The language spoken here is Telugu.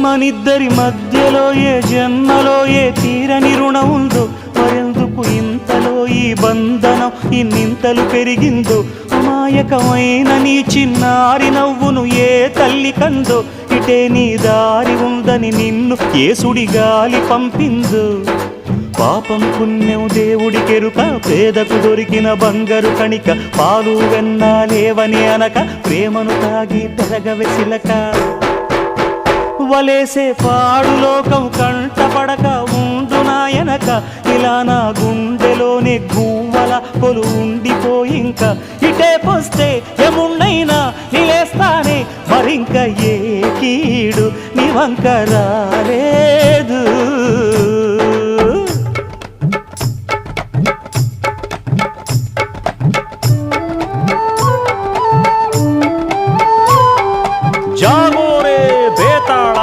మనిద్దరి మధ్యలో ఏ జన్మలో ఏ తీరని రుణం ఉందో, మరెందుకు ఇంతలో ఈ బంధనం ఇన్నింతలు పెరిగిందో, అమాయకమైన నీ చిన్నారి నవ్వును ఏ తల్లి కందో, ఇటే నీ దారి ఉందని నిన్ను ఏ సుడిగాలి పంపిందో. పాపం పుణ్యం దేవుడికెరుక, పేదకు దొరికిన బంగారు కణిక, పాలు వెన్నా లేవని అనక ప్రేమను తాగి తెరగవె చిలక. వలేసే పాడు లోకం కంటపడక ఉండు నాయనక, ఇలా నా గుండెలోనే గువ్వల కొలు ఉండిపోయింక. ఇటేకొస్తే ఎమున్నైనా నిలేస్తానే, మరింక ఏ కీడు నీ వంక రాలే.